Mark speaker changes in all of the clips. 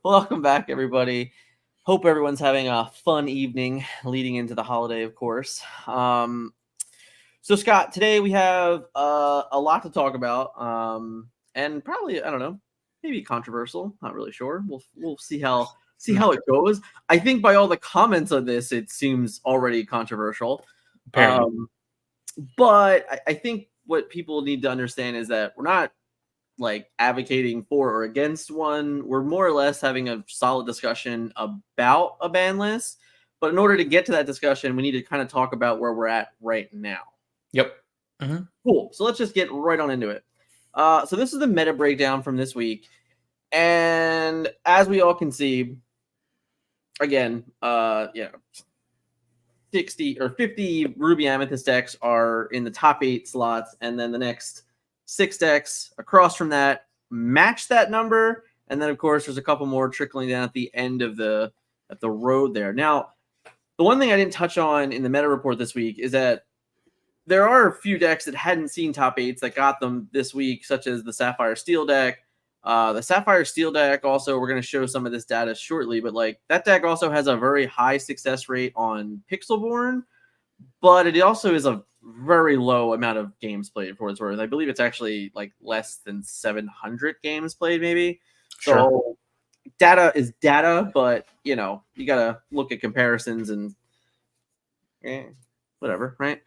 Speaker 1: Welcome back, everybody. Hope everyone's having a fun evening leading into the holiday, of course. So, Scott, today we have a lot to talk about, and probably I don't know, maybe controversial. Not really sure. We'll see how it goes. I think by all the comments on this, it seems already controversial.
Speaker 2: Apparently.
Speaker 1: But I think what people need to understand is that we're not like advocating for or against one. We're more or less having a solid discussion about a ban list. But in order to get to that discussion, we need to kind of talk about where we're at right now.
Speaker 2: Yep.
Speaker 1: Cool. So let's just get right on into it. So this is the meta breakdown from this week. And as we all can see, again, 60 or 50 Ruby Amethyst decks are in the top 8 slots, and then the next 6 decks across from that match that number, and then of course there's a couple more trickling down at the end of the road there. Now, the one thing I didn't touch on in the meta report this week is that there are a few decks that hadn't seen top 8s that got them this week, such as the Sapphire Steel deck. The Sapphire Steel deck also, we're going to show some of this data shortly, but like that deck also has a very high success rate on Pixelborn, but it also is a very low amount of games played for its worth. I believe it's actually like less than 700 games played, maybe.
Speaker 2: Sure.
Speaker 1: So data is data, but you know, you got to look at comparisons and whatever, right?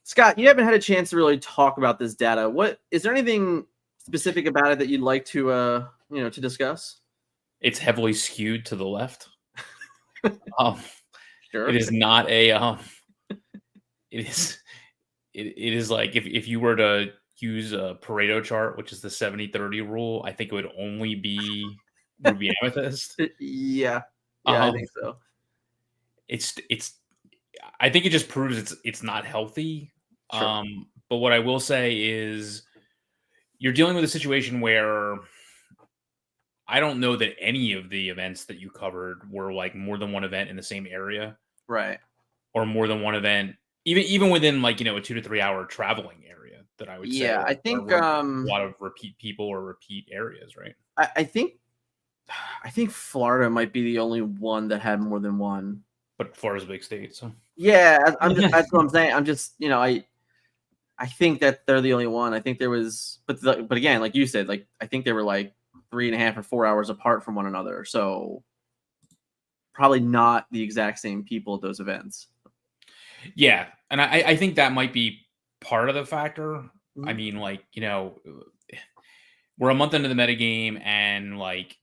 Speaker 1: Scott, you haven't had a chance to really talk about this data. What is there anything specific about it that you'd like to to discuss?
Speaker 2: It's heavily skewed to the left.
Speaker 1: Sure.
Speaker 2: It is not a it is like if you were to use a Pareto chart, which is the 70-30 rule, I think it would only be Ruby Amethyst.
Speaker 1: Yeah, I think so.
Speaker 2: It's I think it just proves it's not healthy.
Speaker 1: Sure.
Speaker 2: But what I will say is you're dealing with a situation where I don't know that any of the events that you covered were like more than one event in the same area.
Speaker 1: Right.
Speaker 2: Or more than one event, even within like, a 2 to 3 hour traveling area that I would say.
Speaker 1: Yeah, I think
Speaker 2: a lot of repeat people or repeat areas, right?
Speaker 1: I think Florida might be the only one that had more than one.
Speaker 2: But Florida's a big state, so
Speaker 1: yeah, that's what I'm saying. I'm just, I think that they're the only one. I think there was, but again, like you said, like I think they were like 3.5 or 4 hours apart from one another. So probably not the exact same people at those events.
Speaker 2: Yeah, and I think that might be part of the factor.
Speaker 1: Mm-hmm.
Speaker 2: I mean, like, we're a month into the metagame, and like,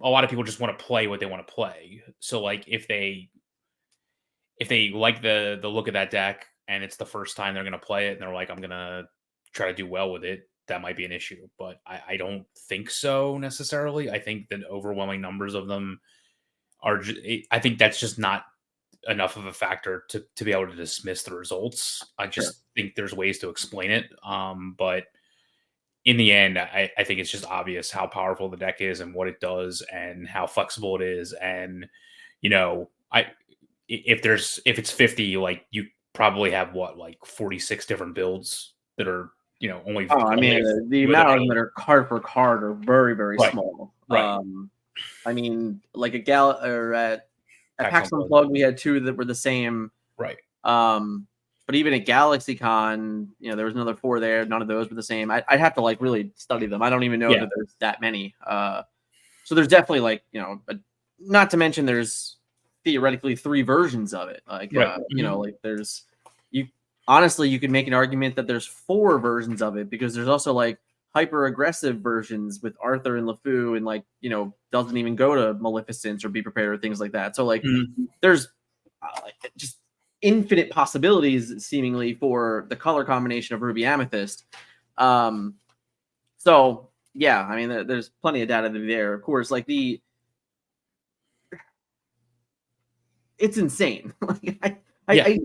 Speaker 2: a lot of people just want to play what they want to play. So like if they like the look of that deck and it's the first time they're going to play it and they're like, I'm going to try to do well with it, that might be an issue. But I don't think so necessarily. I think that overwhelming numbers of them are, I think that's just not enough of a factor to be able to dismiss the results. I just think there's ways to explain it. But in the end, I think it's just obvious how powerful the deck is and what it does and how flexible it is. And, if it's 50, like you probably have like 46 different builds that are, only.
Speaker 1: Oh, I mean, the amount of them that are card for card are very, very small.
Speaker 2: Right.
Speaker 1: I mean, like at PAX Unplugged, we had 2 that were the same.
Speaker 2: Right.
Speaker 1: But even at GalaxyCon, there was another 4 there. None of those were the same. I'd have to like really study them. I don't even know that there's that many. So there's definitely like, not to mention there's theoretically 3 versions of it. Like, like there's, honestly, you could make an argument that there's 4 versions of it because there's also like hyper aggressive versions with Arthur and LeFou and like, doesn't even go to Maleficence or Be Prepared or things like that. So like there's just infinite possibilities seemingly for the color combination of Ruby Amethyst. So yeah, I mean, there's plenty of data there. Of course, like it's insane. I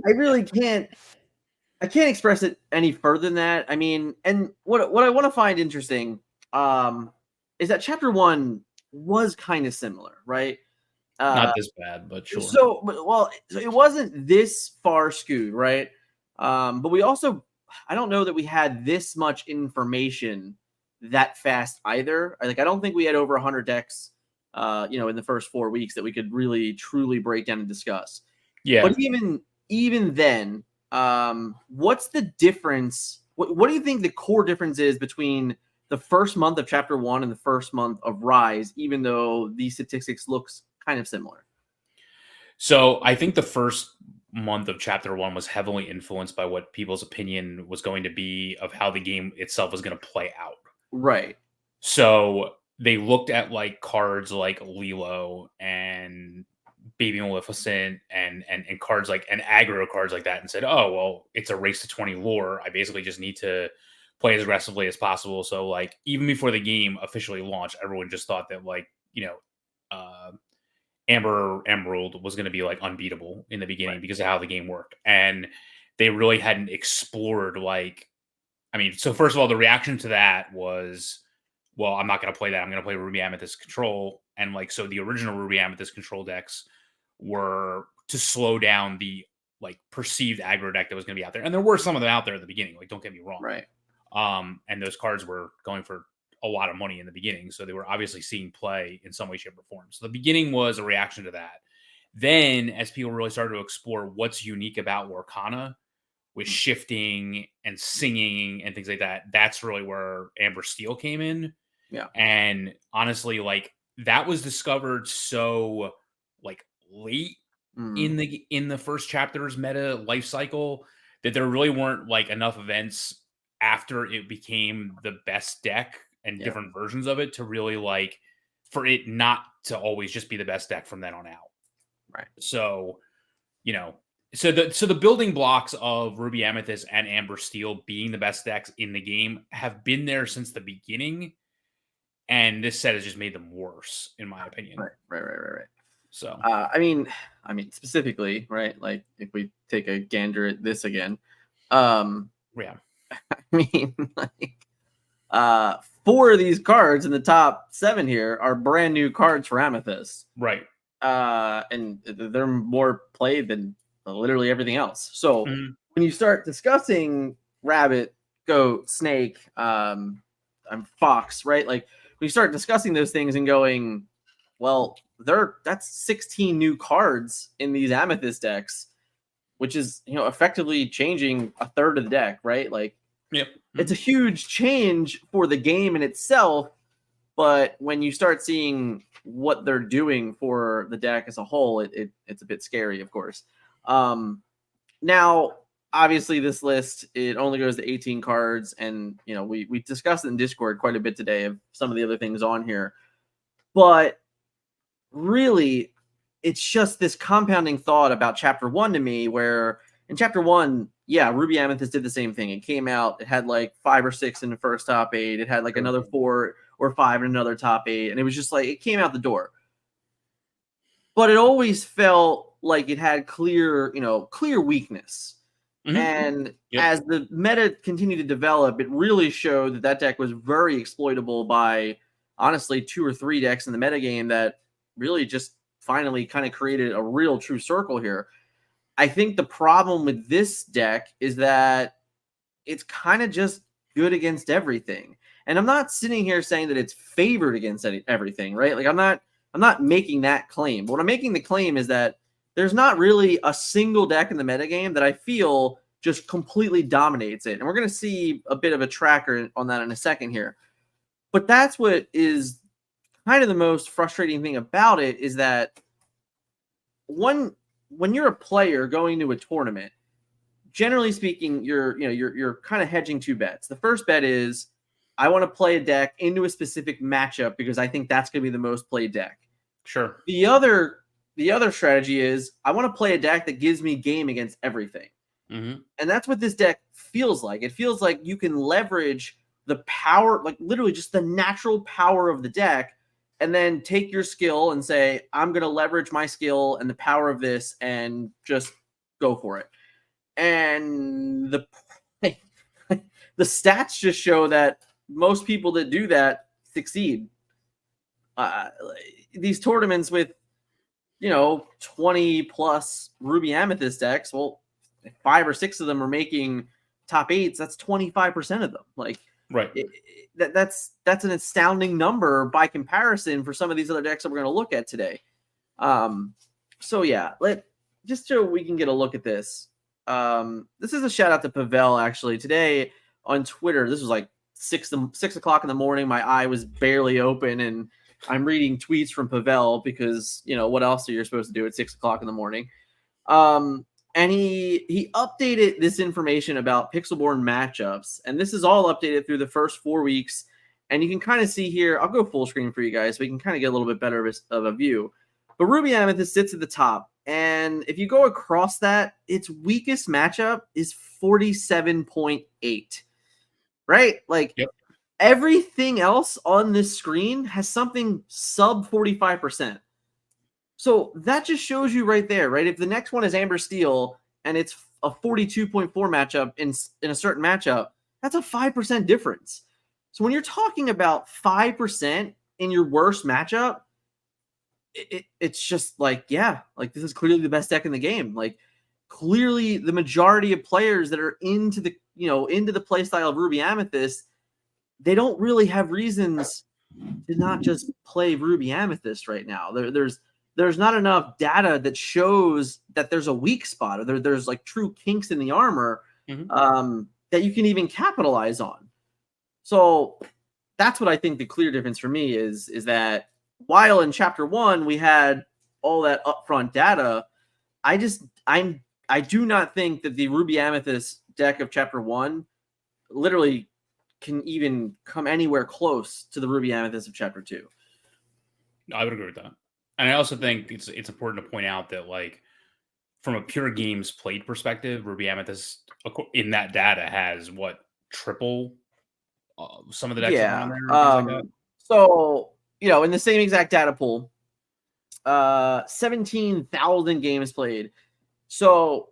Speaker 1: really can't express it any further than that. I mean, and what I want to find interesting is that chapter 1 was kind of similar, right?
Speaker 2: Not this bad, but sure.
Speaker 1: So it wasn't this far skewed, right? But we also, I don't know that we had this much information that fast either. I don't think we had over 100 decks, in the first 4 weeks that we could really truly break down and discuss.
Speaker 2: Yeah.
Speaker 1: But even then, what's the difference? What do you think the core difference is between the first month of Chapter 1 and the first month of Rise, even though these statistics looks kind of similar?
Speaker 2: So I think the first month of Chapter 1 was heavily influenced by what people's opinion was going to be of how the game itself was going to play out.
Speaker 1: Right.
Speaker 2: So they looked at like cards like Lilo and Baby Maleficent and cards like and aggro cards like that and said, oh well, it's a race to 20 lore. I basically just need to play as aggressively as possible. So like even before the game officially launched, everyone just thought that like, Amber Emerald was going to be like unbeatable in the beginning
Speaker 1: Right.
Speaker 2: because of how the game worked. And they really hadn't explored so first of all, the reaction to that was, well, I'm not going to play that. I'm going to play Ruby Amethyst Control. And like, so the original Ruby Amethyst Control decks were to slow down the like perceived aggro deck that was going to be out there. And there were some of them out there at the beginning. Like, don't get me wrong.
Speaker 1: Right.
Speaker 2: And those cards were going for a lot of money in the beginning. So they were obviously seeing play in some way, shape, or form. So the beginning was a reaction to that. Then as people really started to explore what's unique about Lorcana with shifting and singing and things like that, that's really where Amber Steel came in.
Speaker 1: Yeah.
Speaker 2: And honestly, like that was discovered so like late in the first chapter's meta life cycle that there really weren't like enough events after it became the best deck and different versions of it to really like for it not to always just be the best deck from then on out.
Speaker 1: Right.
Speaker 2: So, so the building blocks of Ruby Amethyst and Amber Steel being the best decks in the game have been there since the beginning. And this set has just made them worse, in my opinion.
Speaker 1: Right.
Speaker 2: So,
Speaker 1: I mean, specifically, right? Like if we take a gander at this again,
Speaker 2: yeah.
Speaker 1: I mean, like, 4 of these cards in the top 7 here are brand new cards for Amethyst.
Speaker 2: Right.
Speaker 1: And they're more played than literally everything else. So when you start discussing rabbit, goat, snake, fox, right? Like when you start discussing those things and going, well, that's 16 new cards in these Amethyst decks, which is effectively changing a third of the deck, right? Like, it's a huge change for the game in itself, but when you start seeing what they're doing for the deck as a whole, it's a bit scary, of course. Now, obviously, this list it only goes to 18 cards, and we discussed it in Discord quite a bit today of some of the other things on here, but really, it's just this compounding thought about Chapter 1 to me, where in Chapter 1, yeah, Ruby Amethyst did the same thing. It came out, it had like 5 or 6 in the first top 8. It had like another 4 or 5 in another top 8. And it was just like, it came out the door. But it always felt like it had clear weakness. And as the meta continued to develop, it really showed that deck was very exploitable by, honestly, 2 or 3 decks in the metagame that really just finally kind of created a real true circle here. I think the problem with this deck is that it's kind of just good against everything. And I'm not sitting here saying that it's favored against everything, right? Like I'm not making that claim. But what I'm making the claim is that there's not really a single deck in the metagame that I feel just completely dominates it. And we're going to see a bit of a tracker on that in a second here. But that's what is kind of the most frustrating thing about it is that when you're a player going to a tournament, generally speaking, you're kind of hedging 2 bets. The first bet is I want to play a deck into a specific matchup because I think that's going to be the most played deck.
Speaker 2: Sure.
Speaker 1: The other strategy is I want to play a deck that gives me game against everything. And that's what this deck feels like. It feels like you can leverage the power, like literally just the natural power of the deck, and then take your skill and say, I'm going to leverage my skill and the power of this and just go for it. And the stats just show that most people that do that succeed. These tournaments with, 20 plus Ruby Amethyst decks, well, 5 or 6 of them are making top 8s. That's 25% of them. Like,
Speaker 2: Right.
Speaker 1: That's an astounding number by comparison for some of these other decks that we're going to look at today. So yeah, just so we can get a look at this. This is a shout out to Pavel actually today on Twitter. This was like 6 o'clock in the morning. My eye was barely open, and I'm reading tweets from Pavel because what else are you supposed to do at 6 o'clock in the morning? And he updated this information about Pixelborn matchups, and this is all updated through the first 4 weeks. And you can kind of see here. I'll go full screen for you guys, so we can kind of get a little bit better of a view. But Ruby Amethyst sits at the top, and if you go across that, its weakest matchup is 47.8. Right? Like everything else on this screen has something sub 45%. So that just shows you right there, right? If the next one is Amber Steel and it's a 42.4 matchup in a certain matchup, that's a 5% difference. So when you're talking about 5% in your worst matchup, it's just like, yeah, like this is clearly the best deck in the game. Like clearly the majority of players that are into the play style of Ruby Amethyst, they don't really have reasons to not just play Ruby Amethyst right now. There's not enough data that shows that there's a weak spot or there's like true kinks in the armor that you can even capitalize on. So that's what I think the clear difference for me is that while in chapter 1 we had all that upfront data, I do not think that the Ruby Amethyst deck of chapter 1 literally can even come anywhere close to the Ruby Amethyst of chapter 2.
Speaker 2: I would agree with that. And I also think it's important to point out that, like, from a pure games played perspective, Ruby Amethyst in that data has triple some of the decks around there. Like that.
Speaker 1: So in the same exact data pool, 17,000 games played. So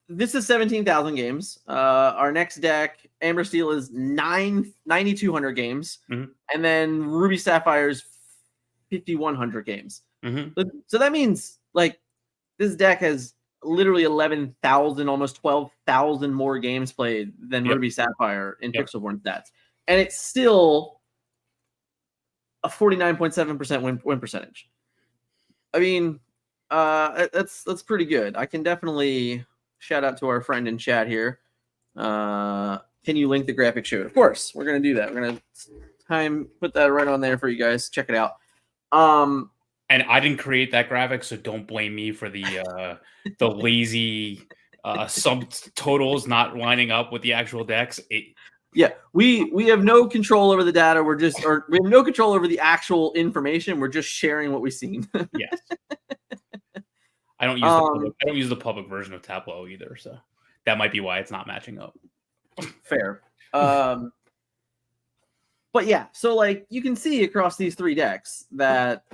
Speaker 1: this is 17,000 games. Our next deck, Amber Steel, is 9,200 games, and then Ruby Sapphire's 5,100 games. So that means like this deck has literally 11,000, almost 12,000 more games played than Ruby Sapphire in Pixelborn stats, and it's still a 49.7% win percentage. I mean, that's pretty good. I can definitely shout out to our friend in chat here. Can you link the graphic show? Of course, we're gonna do that. We're gonna put that right on there for you guys. Check it out.
Speaker 2: And I didn't create that graphic, so don't blame me for the lazy subtotals not lining up with the actual decks.
Speaker 1: Yeah, we have no control over the data. We have no control over the actual information. We're just sharing what we've seen.
Speaker 2: Yes. I don't use the public version of Tableau either, so that might be why it's not matching up.
Speaker 1: Fair. But yeah, so like you can see across these 3 decks that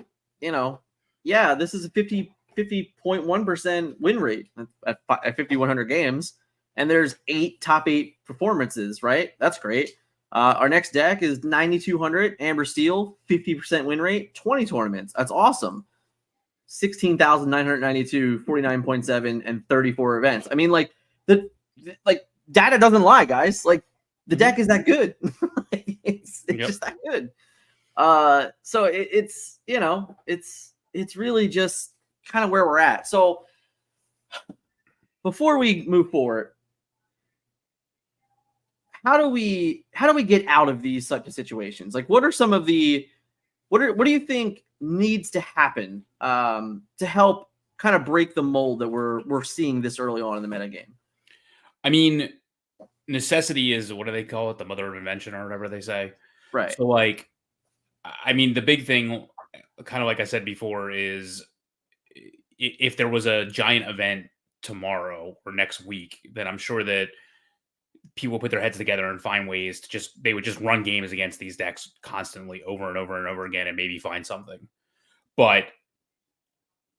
Speaker 1: this is a 50.1% win rate at 5,100 games, and there's 8 top 8 performances, right? That's great. Our next deck is 9,200 Amber Steel, 50% win rate, 20 tournaments. That's awesome. 16,992, 49.7, and 34 events. I mean, like the data doesn't lie, guys. Like the deck is that good. It's just that good. So it's really just kind of where we're at. So before we move forward, how do we get out of these types of situations? Like, what are some of the what do you think needs to happen to help kind of break the mold that we're seeing this early on in the metagame?
Speaker 2: I mean, necessity is, what do they call it? The mother of invention, or whatever they say.
Speaker 1: Right.
Speaker 2: So, like, I mean, the big thing, kind of like I said before, is if there was a giant event tomorrow or next week, then I'm sure that people put their heads together and find ways to they would just run games against these decks constantly over and over and over again and maybe find something. But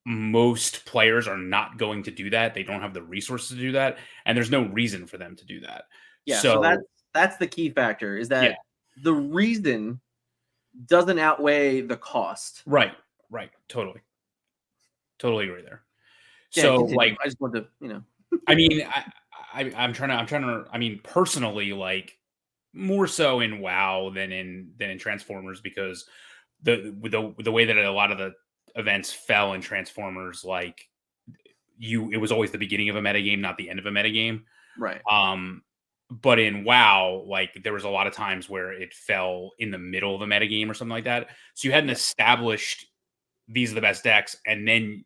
Speaker 2: most players are not going to do that. They don't have the resources to do that, and there's no reason for them to do that.
Speaker 1: Yeah, so that's the key factor, is that the reason doesn't outweigh the cost.
Speaker 2: Right. Totally agree there.
Speaker 1: Yeah,
Speaker 2: so
Speaker 1: continue.
Speaker 2: Like,
Speaker 1: I just want to,
Speaker 2: I mean, I'm trying to, I mean, personally, like, more so in WoW than in Transformers, because the way that a lot of the events fell in Transformers, like it was always the beginning of a metagame, not the end of a metagame.
Speaker 1: Right.
Speaker 2: But in WoW, like there was a lot of times where it fell in the middle of a metagame or something like that. So you hadn't established these are the best decks, and then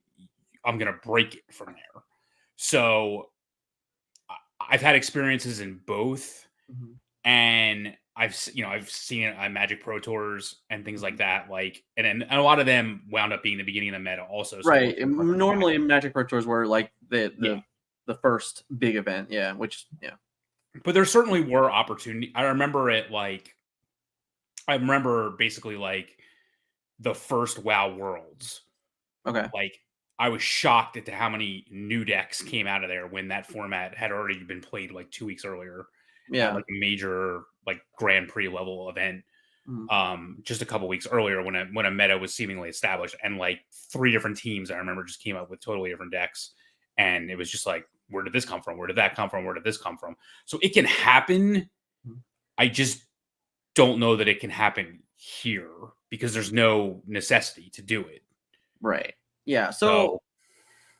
Speaker 2: I'm gonna break it from there. So I've had experiences in both, and I've seen it on Magic Pro Tours and things like that. Like, and a lot of them wound up being the beginning of the meta also. So
Speaker 1: Right. Normally, Magic Pro Tours were like the first big event. Yeah.
Speaker 2: But there certainly were opportunity. I remember basically like the first WoW Worlds.
Speaker 1: Okay.
Speaker 2: Like, I was shocked at how many new decks came out of there when that format had already been played like 2 weeks earlier.
Speaker 1: Yeah.
Speaker 2: At like a major like Grand Prix level event. Just a couple weeks earlier when a meta was seemingly established, and like 3 different teams I remember just came up with totally different decks, and it was just like, where did this come from? Where did that come from? Where did this come from? So it can happen. I just don't know that it can happen here because there's no necessity to do it.
Speaker 1: Right. Yeah. So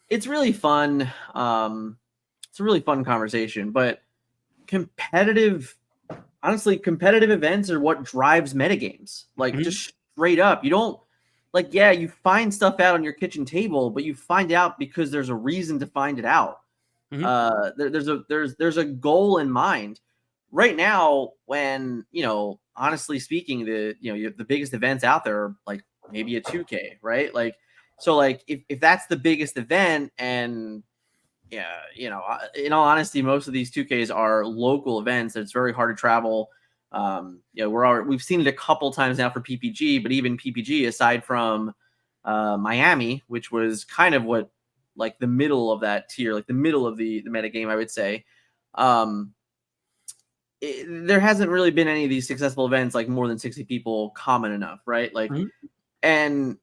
Speaker 1: it's really fun. It's a really fun conversation, but honestly, competitive events are what drives metagames. Like, just straight up, you don't like, yeah, you find stuff out on your kitchen table, but you find out because there's a reason to find it out. There's a goal in mind. Right now, when, honestly speaking, the biggest events out there are like maybe a 2K, right? Like, so like if that's the biggest event, and yeah, in all honesty, most of these 2Ks are local events. It's very hard to travel. We've seen it a couple times now for PPG, but even PPG, aside from Miami, which was kind of what, like, the middle of that tier, like the middle of the meta game, I would say. There hasn't really been any of these successful events like more than 60 people common enough, right? Like, and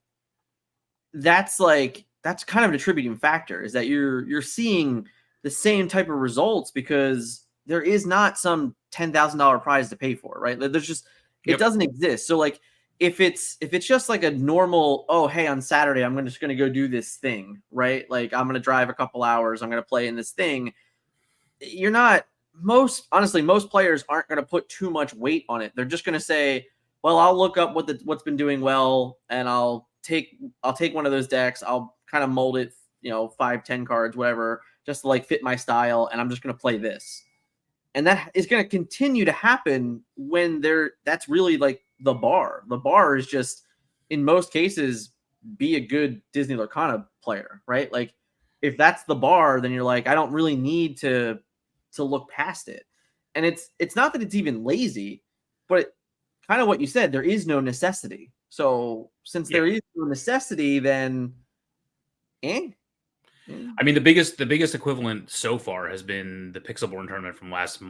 Speaker 1: that's kind of an attributing factor, is that you're seeing the same type of results because there is not some $10,000 prize to pay for, right? There's just, it doesn't exist. So like, if it's just like a normal, oh, hey, on Saturday, I'm just going to go do this thing, right? Like, I'm going to drive a couple hours, I'm going to play in this thing. Most players aren't going to put too much weight on it. They're just going to say, well, I'll look up what's been doing well, and I'll take one of those decks. I'll kind of mold it, 5-10 cards, whatever, just to like fit my style, and I'm just going to play this. And that is going to continue to happen when that's really like the bar. The bar is just, in most cases, be a good Disney Lorcana player, right? Like, if that's the bar, then you're like, I don't really need to look past it. And it's not that it's even lazy, but kind of what you said, there is no necessity. So since there is no necessity, then
Speaker 2: I mean, the biggest equivalent so far has been the Pixelborn tournament from last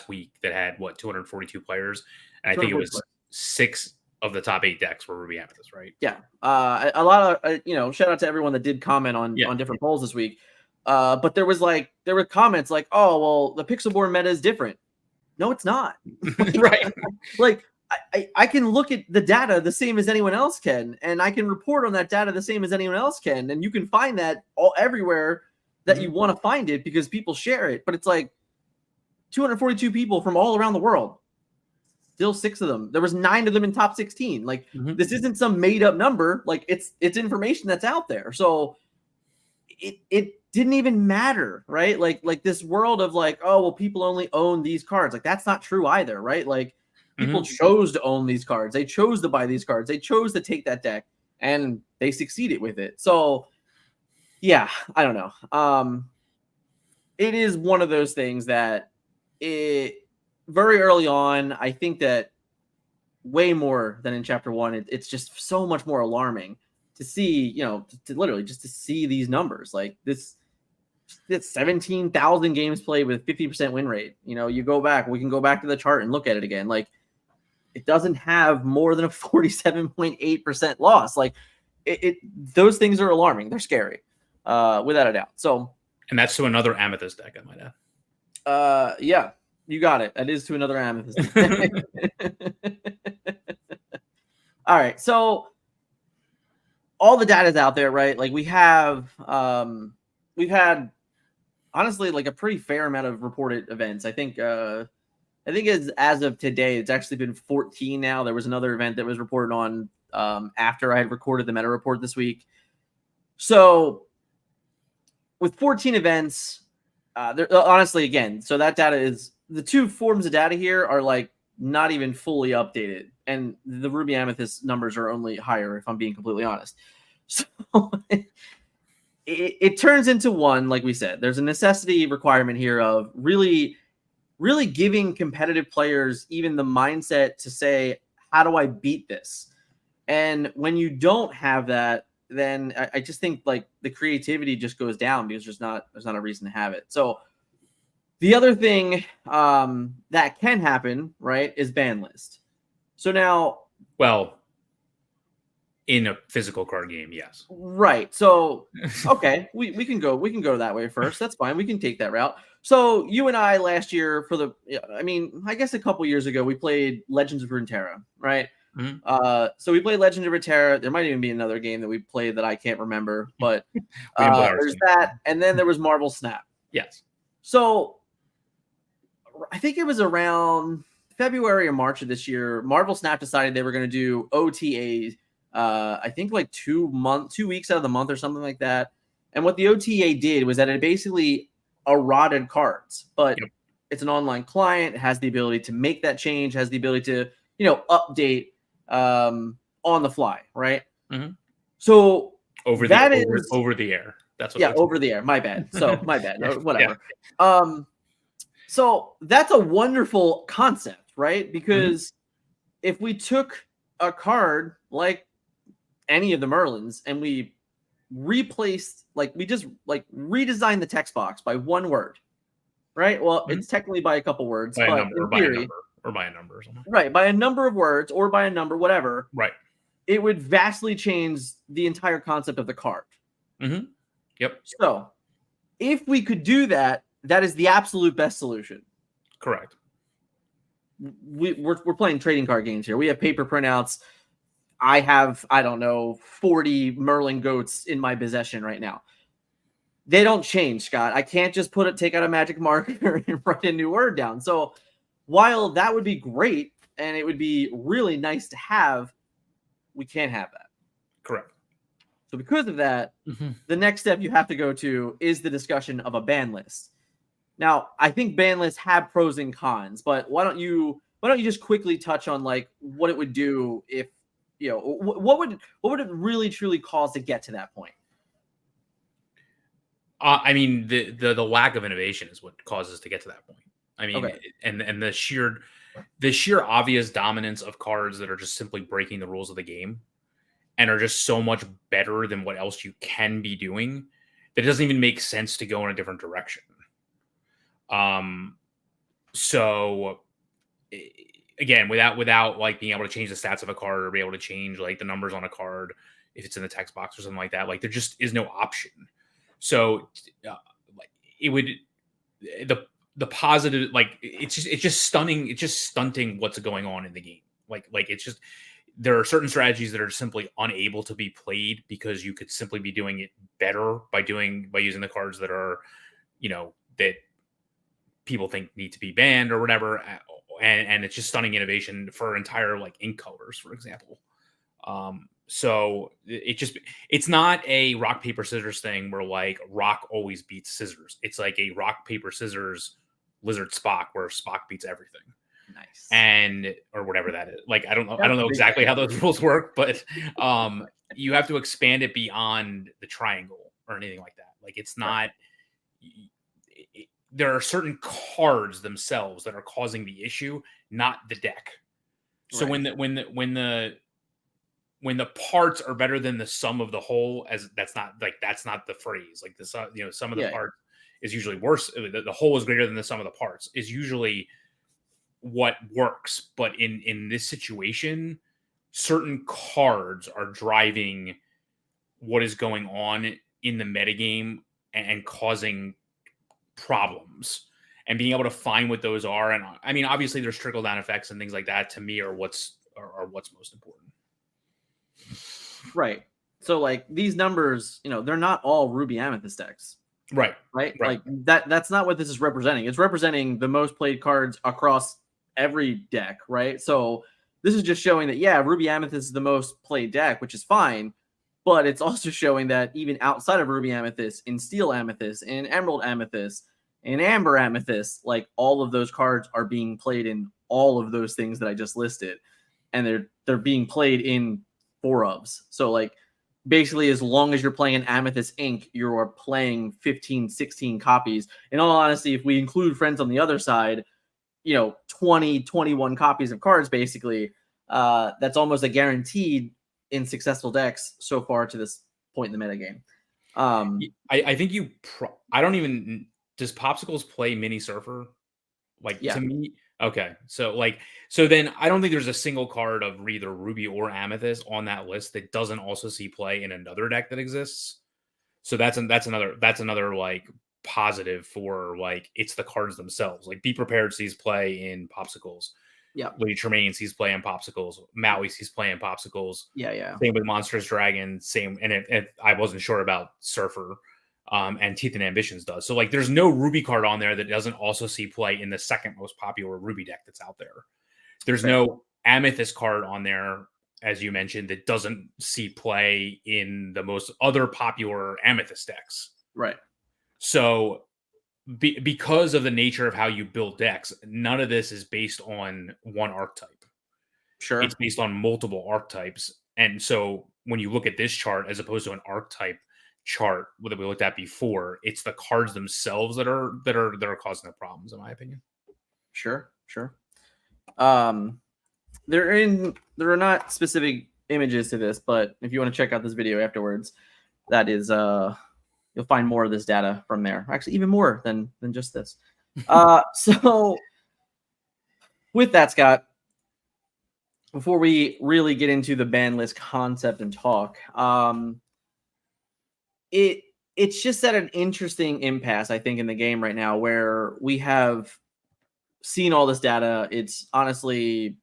Speaker 2: week that had 242 players, and I think it was 6 of the top 8 decks were Ruby Amethyst, right?
Speaker 1: Yeah. A lot of shout out to everyone that did comment on different polls this week. But there were comments like, oh, well, the Pixelborn meta is different. No, it's not.
Speaker 2: Right.
Speaker 1: Like, I can look at the data the same as anyone else can, and I can report on that data the same as anyone else can, and you can find that everywhere that you want to find it because people share it. But it's like 242 people from all around the world. Still 6 of them. There was 9 of them in top 16. Like, this isn't some made up number. Like, it's information that's out there. So it didn't even matter, right? Like this world of like, oh, well, people only own these cards. Like, that's not true either, right? Like, people chose to own these cards. They chose to buy these cards. They chose to take that deck, and they succeeded with it. So, yeah, I don't know. It is one of those things that very early on, I think that way more than in Chapter 1, it's just so much more alarming to see, to literally just to see these numbers. Like, this 17,000 games played with 50% win rate. We can go back to the chart and look at it again. Like, it doesn't have more than a 47.8% loss. Like, those things are alarming. They're scary, without a doubt. So,
Speaker 2: and that's to another Amethyst deck, I might add.
Speaker 1: Yeah. You got it. That is to another Amethyst. All right. So all the data is out there, right? Like we've had honestly like a pretty fair amount of reported events. I think as of today, it's actually been 14 now. There was another event that was reported on after I had recorded the meta report this week. So with 14 events, honestly, again, so that data is the two forms of data here are like not even fully updated, and the Ruby Amethyst numbers are only higher, if I'm being completely honest. So it turns into one, like we said, there's a necessity requirement here of really giving competitive players even the mindset to say, how do I beat this? And when you don't have that, then I just think like the creativity just goes down because there's not a reason to have it. So the other thing that can happen, right, is ban list. So now,
Speaker 2: well, in a physical card game, yes.
Speaker 1: Right. So okay, we can go that way first. That's fine. We can take that route. So you and I last year I guess a couple years ago we played Legends of Runeterra, right?
Speaker 2: Mm-hmm.
Speaker 1: So we played Legend of Runeterra. There might even be another game that we played that I can't remember, but there's that, and then there was Marvel Snap.
Speaker 2: Yes.
Speaker 1: So I think it was around February or March of this year. Marvel Snap decided they were going to do OTAs. I think like 2 weeks out of the month or something like that. And what the OTA did was that it basically eroded cards, but it's an online client. It has the ability to make that change, has the ability to update on the fly, right?
Speaker 2: Mm-hmm.
Speaker 1: So
Speaker 2: over the air. That's what
Speaker 1: over the air. My bad. So my bad.
Speaker 2: Yeah.
Speaker 1: Whatever. Yeah. So that's a wonderful concept, right? Because if we took a card like any of the Merlins and we replaced, like we just like redesigned the text box by one word, right? Well, it's technically by a couple words,
Speaker 2: by
Speaker 1: but
Speaker 2: a number,
Speaker 1: in theory,
Speaker 2: by a number or something.
Speaker 1: Right, by a number of words or by a number, whatever.
Speaker 2: Right.
Speaker 1: It would vastly change the entire concept of the card.
Speaker 2: Mm-hmm. Yep.
Speaker 1: So if we could do that, that is the absolute best solution.
Speaker 2: Correct.
Speaker 1: We're playing trading card games here. We have paper printouts. I have, 40 Merlin goats in my possession right now. They don't change, Scott. I can't just take out a magic marker and write a new word down. So while that would be great and it would be really nice to have, we can't have that.
Speaker 2: Correct.
Speaker 1: So because of that, the next step you have to go to is the discussion of a ban list. Now, I think ban lists have pros and cons, but why don't you just quickly touch on like what it would do if, what would it really truly cause to get to that point?
Speaker 2: I mean, the lack of innovation is what causes to get to that point. I mean, and the sheer obvious dominance of cards that are just simply breaking the rules of the game and are just so much better than what else you can be doing that it doesn't even make sense to go in a different direction. So again, without like being able to change the stats of a card or be able to change like the numbers on a card if it's in the text box or something like that, like there just is no option. So it would the positive, like it's just stunning. It's just stunting what's going on in the game. Like it's just, there are certain strategies that are simply unable to be played because you could simply be doing it better by using the cards that are, that people think need to be banned or whatever. And it's just stunning innovation for entire like ink colors, for example. So it's not a rock, paper, scissors thing where like rock always beats scissors. It's like a rock, paper, scissors, lizard Spock where Spock beats everything.
Speaker 1: Nice.
Speaker 2: And, or whatever that is. Like, I don't know exactly how those rules work, but you have to expand it beyond the triangle or anything like that. Like it's not, there are certain cards themselves that are causing the issue, not the deck. So when the parts are better than the sum of the whole, that's not the phrase. Like the sum of the parts is usually worse. The whole is greater than the sum of the parts is usually what works. But in this situation, certain cards are driving what is going on in the metagame and causing problems. and being able to find what those are. And I mean, obviously there's trickle down effects and things like that, to me are what's most important.
Speaker 1: Right. So like these numbers, they're not all Ruby Amethyst decks.
Speaker 2: Right.
Speaker 1: Like that's not what this is representing. It's representing the most played cards across every deck, right? So this is just showing that, yeah, Ruby Amethyst is the most played deck, which is fine. But it's also showing that even outside of Ruby Amethyst, in Steel Amethyst, in Emerald Amethyst, in Amber Amethyst, like all of those cards are being played in all of those things that I just listed. And they're being played in 4-ofs. So like basically as long as you're playing an Amethyst Ink, you're playing 15, 16 copies. In all honesty, if we include friends on the other side, 20, 21 copies of cards, basically, that's almost a guaranteed in successful decks so far to this point in the metagame.
Speaker 2: I think I don't even, does Popsicles play Mini Surfer? Like,
Speaker 1: yeah.
Speaker 2: To me, okay. So then I don't think there's a single card of either Ruby or Amethyst on that list that doesn't also see play in another deck that exists. So that's another like positive for like, it's the cards themselves. Like Be Prepared sees play in Popsicles.
Speaker 1: Yeah.
Speaker 2: Lady Tremaine sees play in Popsicles. Maui sees play in Popsicles.
Speaker 1: Yeah.
Speaker 2: Same with Monstrous Dragon. Same, and if I wasn't sure about Surfer, and Teeth and Ambitions does. So like, there's no Ruby card on there that doesn't also see play in the second most popular Ruby deck that's out there. There's no Amethyst card on there, as you mentioned, that doesn't see play in the most other popular Amethyst decks.
Speaker 1: Right.
Speaker 2: So because of the nature of how you build decks, none of this is based on one archetype.
Speaker 1: Sure.
Speaker 2: It's based on multiple archetypes. And so when you look at this chart, as opposed to an archetype chart that we looked at before, it's the cards themselves that are causing the problems, in my opinion.
Speaker 1: Sure. There are not specific images to this, but if you want to check out this video afterwards, that is you'll find more of this data from there. Actually, even more than just this. So with that, Scott, before we really get into the ban list concept and talk, it's just at an interesting impasse, I think, in the game right now, where we have seen all this data. It's honestly,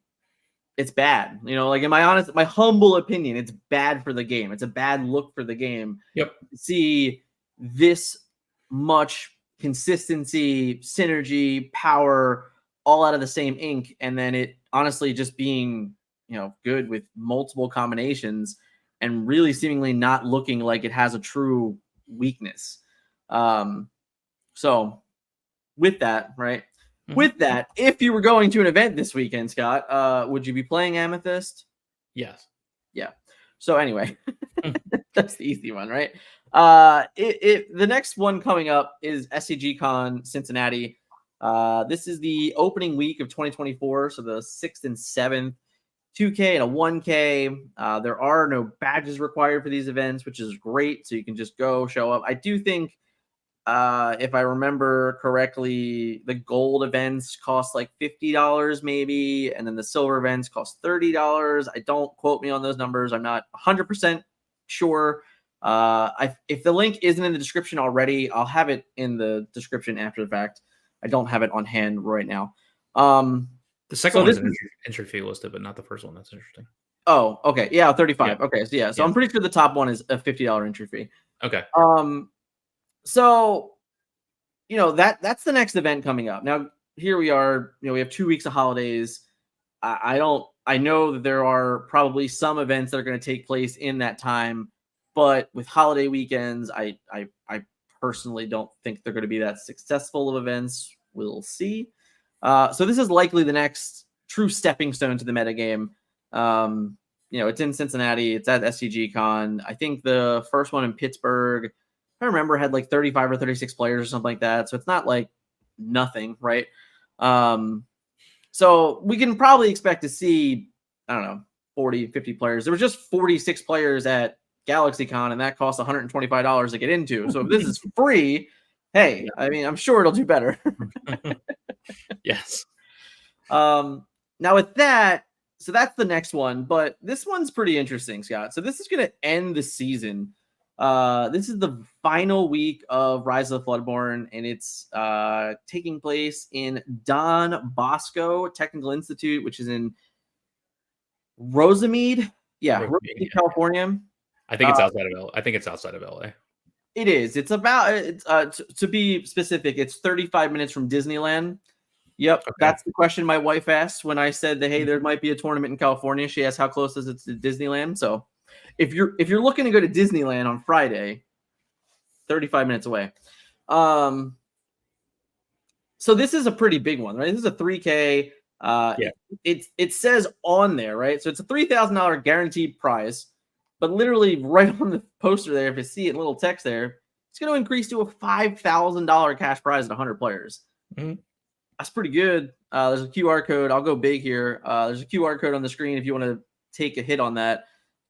Speaker 1: it's bad. Like in my humble opinion, it's bad for the game. It's a bad look for the game.
Speaker 2: Yep.
Speaker 1: See this much consistency, synergy, power, all out of the same ink, and then it honestly just being, good with multiple combinations and really seemingly not looking like it has a true weakness. So with that, right? Mm-hmm. With that, if you were going to an event this weekend, Scott, would you be playing Amethyst?
Speaker 2: Yes.
Speaker 1: Yeah. So anyway, that's the easy one, right? The next one coming up is SCG Con Cincinnati. This is the opening week of 2024, so the 6th and 7th, 2K and a 1K. There are no badges required for these events, which is great. So you can just go show up. I do think, if I remember correctly, the gold events cost like $50 maybe, and then the silver events cost $30. I don't quote me on those numbers. I'm not 100% sure. If the link isn't in the description already, I'll have it in the description after the fact. I don't have it on hand right now.
Speaker 2: The second one is an entry fee listed, but not the first one. That's interesting.
Speaker 1: Oh, okay. Yeah, 35. Yeah. Okay. So yeah. So
Speaker 2: yeah.
Speaker 1: I'm pretty sure the top one is a $50 entry fee.
Speaker 2: Okay.
Speaker 1: So that's the next event coming up. Now here we are, we have 2 weeks of holidays. I know that there are probably some events that are going to take place in that time, but with holiday weekends, I personally don't think they're going to be that successful of events. We'll see. So this is likely the next true stepping stone to the metagame. It's in Cincinnati. It's at SCG Con. I think the first one in Pittsburgh, if I remember, had like 35 or 36 players or something like that. So it's not like nothing, right? So we can probably expect to see, I don't know, 40, 50 players. There was just 46 players at GalaxyCon, and that costs $125 to get into. So if this is free, hey, I mean, I'm sure it'll do better.
Speaker 2: Yes.
Speaker 1: Now with that, so that's the next one, but this one's pretty interesting, Scott. So this is going to end the season. This is the final week of Rise of the Floodborn, and it's taking place in Don Bosco Technical Institute, which is in Rosemead. Yeah,
Speaker 2: Rosemead,
Speaker 1: Rosemead,
Speaker 2: yeah.
Speaker 1: California.
Speaker 2: I think it's outside of LA. I think it's outside of LA.
Speaker 1: It is. It's about to be specific, it's 35 minutes from Disneyland. Yep,
Speaker 2: Okay.
Speaker 1: that's the question my wife asked when I said that, hey, there might be a tournament in California. She asked how close is it to Disneyland. So if you're looking to go to Disneyland on Friday, 35 minutes away. So this is a pretty big one, right? This is a 3K.
Speaker 2: Yeah.
Speaker 1: It says on there, right? So it's a $3,000 guaranteed prize, but literally right on the poster there, if you see it, little text there, it's going to increase to a $5,000 cash prize at 100 players.
Speaker 2: Mhm.
Speaker 1: That's pretty good. There's a QR code. I'll go big here. There's a QR code on the screen if you want to take a hit on that.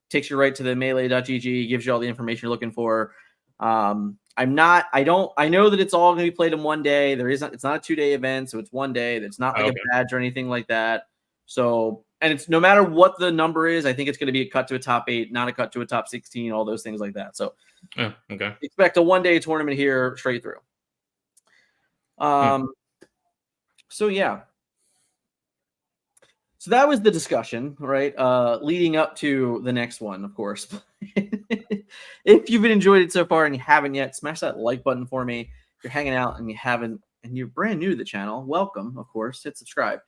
Speaker 1: Takes you right to the melee.gg, gives you all the information you're looking for. I know that it's all going to be played in one day. It's not a 2-day event, so it's one day. It's not like a badge or anything like that. So, and it's no matter what the number is, I think it's going to be a cut to a top 8, not a cut to a top 16, all those things like that. So,
Speaker 2: okay.
Speaker 1: Expect a 1-day tournament here straight through. So yeah. So that was the discussion, right? Leading up to the next one, of course. If you've enjoyed it so far and you haven't yet, smash that like button for me. If you're hanging out and you haven't, and you're brand new to the channel, welcome, of course. Hit subscribe.